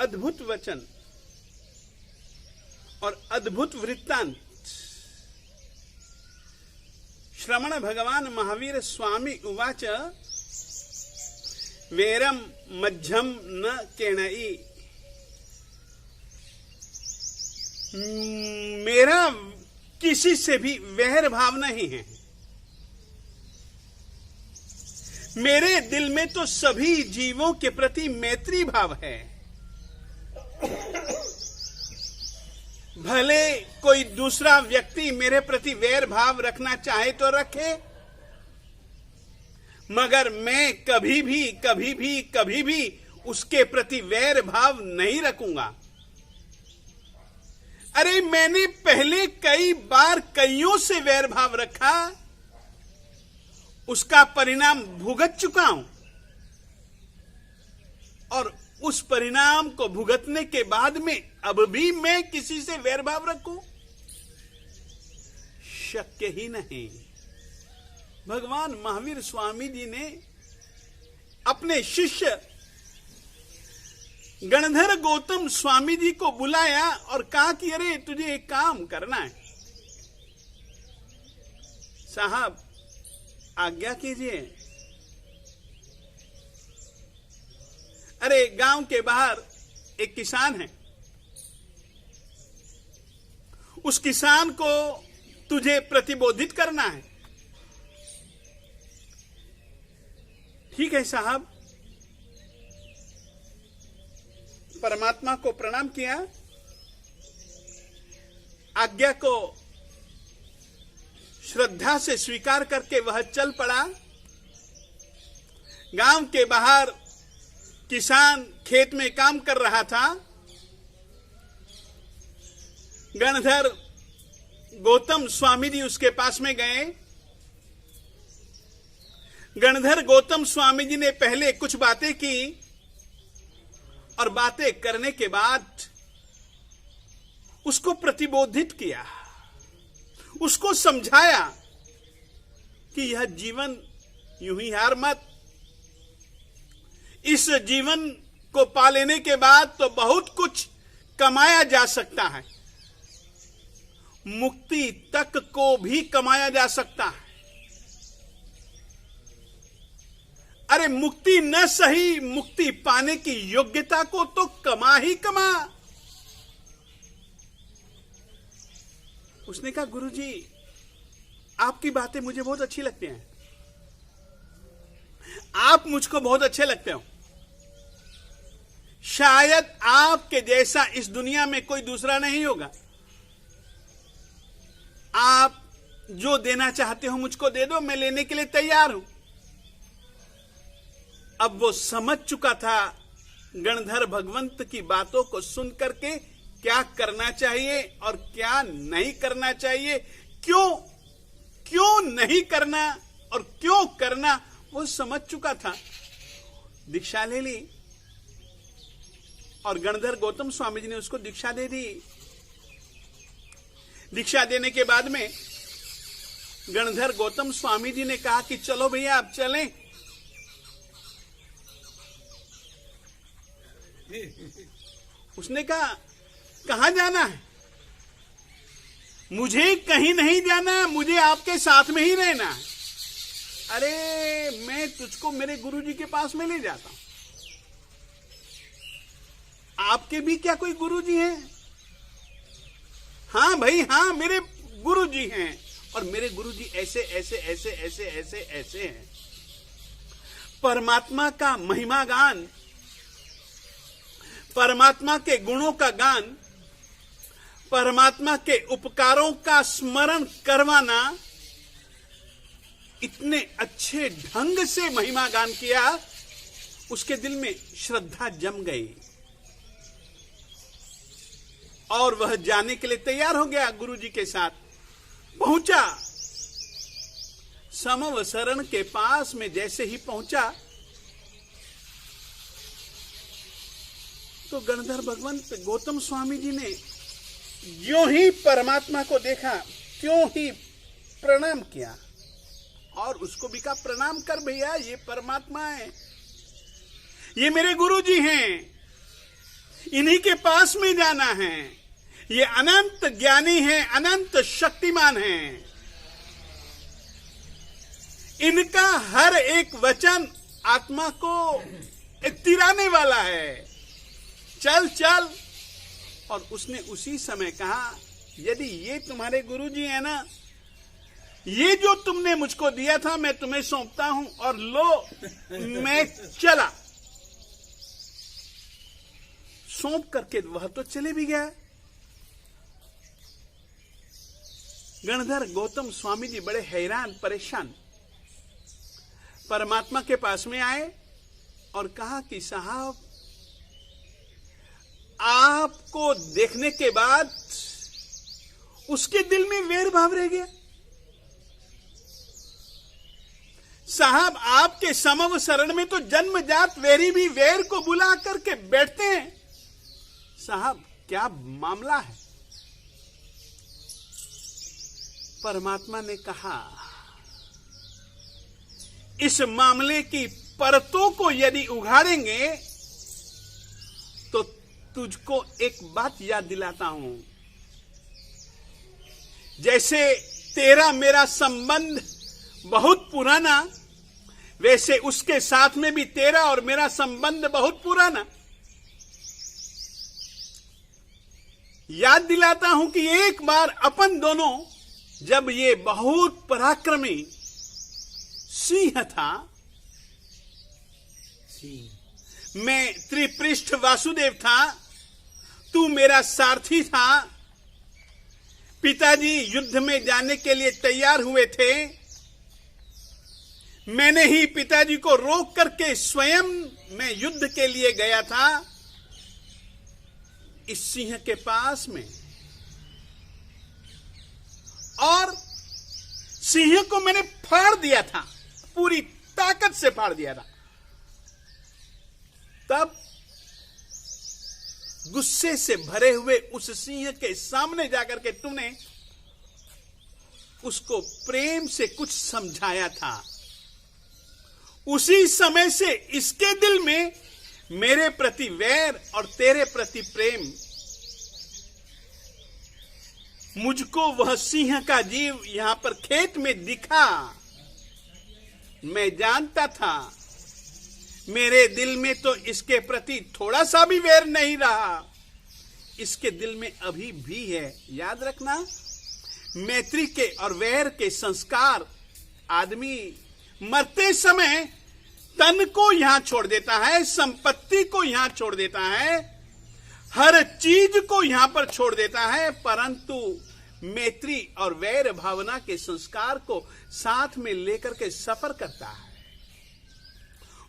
अद्भुत वचन और अद्भुत वृत्तांत श्रवण भगवान महावीर स्वामी उवाच वेरम मध्यम न केणई। मेरा किसी से भी वैर भाव नहीं है। मेरे दिल में तो सभी जीवों के प्रति मैत्री भाव है। भले कोई दूसरा व्यक्ति मेरे प्रति वैर भाव रखना चाहे तो रखे, मगर मैं कभी भी उसके प्रति वैर भाव नहीं रखूंगा। अरे मैंने पहले कई बार कईयों से वैर भाव रखा, उसका परिणाम भुगत चुका हूं, और उस परिणाम को भुगतने के बाद में अब भी मैं किसी से वैर भाव रखूं, शक्य ही नहीं। भगवान महावीर स्वामी जी ने अपने शिष्य गणधर गौतम स्वामी जी को बुलाया और कहा कि अरे तुझे एक काम करना है, साहब आज्ञा कीजिए। अरे गांव के बाहर एक किसान है, उस किसान को तुझे प्रतिबोधित करना है। ठीक है साहब। परमात्मा को प्रणाम किया, आज्ञा को श्रद्धा से स्वीकार करके वह चल पड़ा। गांव के बाहर किसान खेत में काम कर रहा था। गणधर गौतम स्वामी जी उसके पास में गए। गणधर गौतम स्वामी जी ने पहले कुछ बातें की और बातें करने के बाद उसको प्रतिबोधित किया, उसको समझाया कि यह जीवन यूं ही हार मत। इस जीवन को पा लेने के बाद तो बहुत कुछ कमाया जा सकता है, मुक्ति तक को भी कमाया जा सकता है। अरे मुक्ति न सही, मुक्ति पाने की योग्यता को तो कमा ही कमा। उसने कहा गुरुजी आपकी बातें मुझे बहुत अच्छी लगती हैं, आप मुझको बहुत अच्छे लगते हो। शायद आपके जैसा इस दुनिया में कोई दूसरा नहीं होगा। आप जो देना चाहते हो मुझको दे दो, मैं लेने के लिए तैयार हूं। अब वो समझ चुका था गणधर भगवंत की बातों को सुन करके क्या करना चाहिए और क्या नहीं करना चाहिए, क्यों नहीं करना और क्यों करना, वो समझ चुका था। दीक्षा ले ली और गणधर गौतम स्वामी जी ने उसको दीक्षा दे दी। दीक्षा देने के बाद में गणधर गौतम स्वामी जी ने कहा कि चलो भैया आप चलें। उसने कहा कहां जाना है? मुझे कहीं नहीं जाना, मुझे आपके साथ में ही रहना है। अरे मैं तुझको मेरे गुरुजी के पास में ले जाता हूं। आपके भी क्या कोई गुरुजी हैं? हाँ भाई हाँ, मेरे गुरुजी हैं, और मेरे गुरुजी ऐसे ऐसे ऐसे ऐसे ऐसे ऐसे हैं। परमात्मा का महिमा गान, परमात्मा के गुणों का गान, परमात्मा के उपकारों का स्मरण करवाना, इतने अच्छे ढंग से महिमा गान किया, उसके दिल में श्रद्धा जम गई और वह जाने के लिए तैयार हो गया। गुरुजी के साथ पहुंचा। समव शरण के पास में जैसे ही पहुंचा तो गणधर भगवंत गौतम स्वामी जी ने जो ही परमात्मा को देखा त्यों ही प्रणाम किया और उसको भी कहा प्रणाम कर भैया, ये परमात्मा है, ये मेरे गुरु जी हैं, इन्हीं के पास में जाना है। ये अनंत ज्ञानी है, अनंत शक्तिमान है। इनका हर एक वचन आत्मा को तिराने वाला है। चल चल। और उसने उसी समय कहा, यदि ये तुम्हारे गुरुजी है ना, ये जो तुमने मुझको दिया था मैं तुम्हें सौंपता हूं, और लो मैं चला। सौंप करके वह तो चले भी गया। गणधर गौतम स्वामी जी बड़े हैरान परेशान परमात्मा के पास में आए और कहा कि साहब, आपको देखने के बाद उसके दिल में वैर भाव रह गया। साहब, आपके समव शरण में तो जन्मजात वैरी भी वैर को बुला करके बैठते हैं। साहब, क्या मामला है? परमात्मा ने कहा, इस मामले की परतों को यदि उघाड़ेंगे तो तुझको एक बात याद दिलाता हूं। जैसे तेरा मेरा संबंध बहुत पुराना, वैसे उसके साथ में भी तेरा और मेरा संबंध बहुत पुराना। याद दिलाता हूं कि एक बार अपन दोनों, जब ये बहुत पराक्रमी सिंह था, मैं त्रिपृष्ठ वासुदेव था, तू मेरा सारथी था, पिताजी युद्ध में जाने के लिए तैयार हुए थे, मैंने ही पिताजी को रोक करके स्वयं मैं युद्ध के लिए गया था इस सिंह के पास में, और सिंह को मैंने फाड़ दिया था, पूरी ताकत से फाड़ दिया था। तब गुस्से से भरे हुए उस सिंह के सामने जाकर के तुमने उसको प्रेम से कुछ समझाया था। उसी समय से इसके दिल में मेरे प्रति वैर और तेरे प्रति प्रेम। मुझको वह सिंह का जीव यहां पर खेत में दिखा, मैं जानता था मेरे दिल में तो इसके प्रति थोड़ा सा भी वैर नहीं रहा, इसके दिल में अभी भी है। याद रखना, मैत्री के और वैर के संस्कार आदमी मरते समय तन को यहां छोड़ देता है, संपत्ति को यहां छोड़ देता है, हर चीज को यहां पर छोड़ देता है, परंतु मैत्री और वैर भावना के संस्कार को साथ में लेकर के सफर करता है।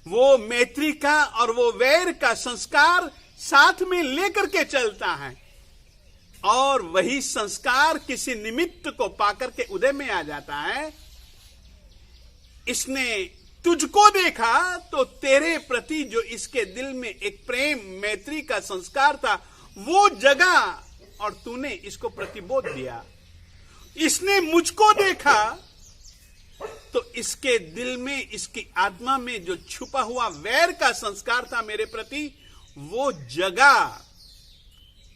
वो मैत्री का और वो वैर का संस्कार साथ में लेकर के चलता है, और वही संस्कार किसी निमित्त को पाकर के उदय में आ जाता है। इसने तुझको देखा तो तेरे प्रति जो इसके दिल में एक प्रेम मैत्री का संस्कार था वो जगा, और तूने इसको प्रतिबोध दिया। इसने मुझको देखा तो इसके दिल में, इसकी आत्मा में जो छुपा हुआ वैर का संस्कार था मेरे प्रति, वो जगा,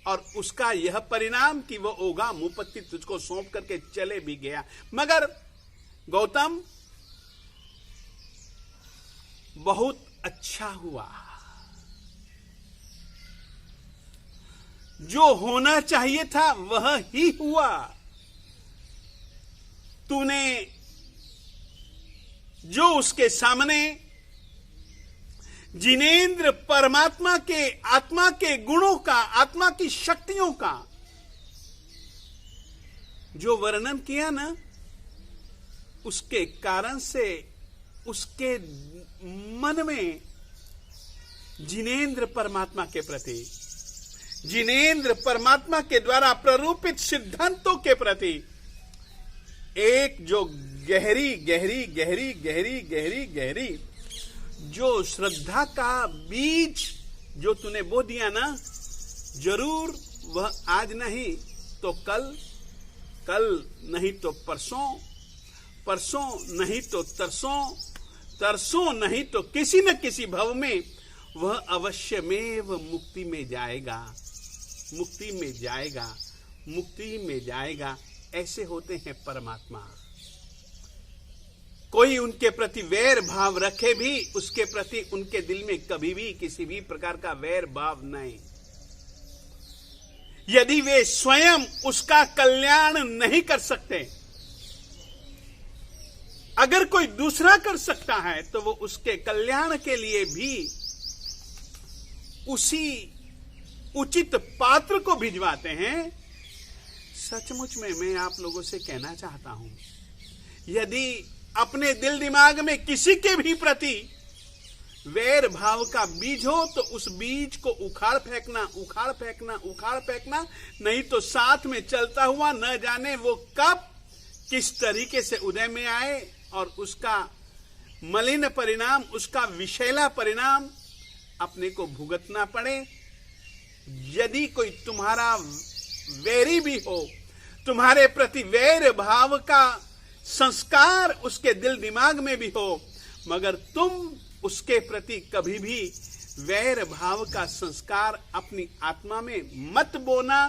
और उसका यह परिणाम कि वो ओगा मुपत्ति तुझको सौंप करके चले भी गया। मगर गौतम, बहुत अच्छा हुआ, जो होना चाहिए था वह ही हुआ। तूने जो उसके सामने जिनेंद्र परमात्मा के, आत्मा के गुणों का, आत्मा की शक्तियों का जो वर्णन किया ना, उसके कारण से उसके मन में जिनेंद्र परमात्मा के प्रति, जिनेंद्र परमात्मा के द्वारा प्ररूपित सिद्धांतों के प्रति एक जो गहरी गहरी गहरी गहरी गहरी गहरी जो श्रद्धा का बीज जो तूने बो दिया ना, जरूर वह आज नहीं तो कल, कल नहीं तो परसों, परसों नहीं तो तरसों, तरसों नहीं तो किसी न किसी भव में वह अवश्यमेव मुक्ति में जाएगा, मुक्ति में जाएगा, मुक्ति में जाएगा। ऐसे होते हैं परमात्मा। कोई उनके प्रति वैर भाव रखे भी, उसके प्रति उनके दिल में कभी भी किसी भी प्रकार का वैर भाव नहीं। यदि वे स्वयं उसका कल्याण नहीं कर सकते, अगर कोई दूसरा कर सकता है तो वो उसके कल्याण के लिए भी उसी उचित पात्र को भिजवाते हैं। सचमुच में मैं आप लोगों से कहना चाहता हूं, यदि अपने दिल दिमाग में किसी के भी प्रति वैर भाव का बीज हो तो उस बीज को उखाड़ फेंकना, उखाड़ फेंकना, उखाड़ फेंकना, नहीं तो साथ में चलता हुआ न जाने वो कब किस तरीके से उदय में आए और उसका मलिन परिणाम, उसका विषैला परिणाम अपने को भुगतना पड़े। यदि कोई तुम्हारा वैरी भी हो, तुम्हारे प्रति वैर भाव का संस्कार उसके दिल दिमाग में भी हो, मगर तुम उसके प्रति कभी भी वैर भाव का संस्कार अपनी आत्मा में मत बोना,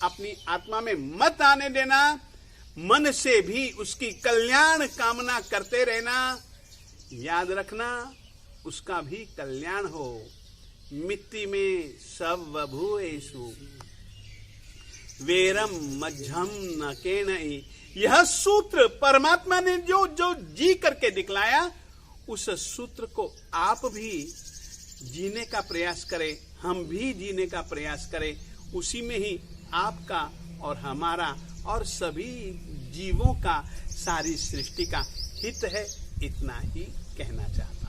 अपनी आत्मा में मत आने देना। मन से भी उसकी कल्याण कामना करते रहना। याद रखना, उसका भी कल्याण हो। मिट्टी में सब भूएषु वेरम मध्यम न केनई। यह सूत्र परमात्मा ने जो जो जी करके दिखलाया, उस सूत्र को आप भी जीने का प्रयास करें, हम भी जीने का प्रयास करें। उसी में ही आपका और हमारा और सभी जीवों का, सारी सृष्टि का हित है। इतना ही कहना चाहता हूं।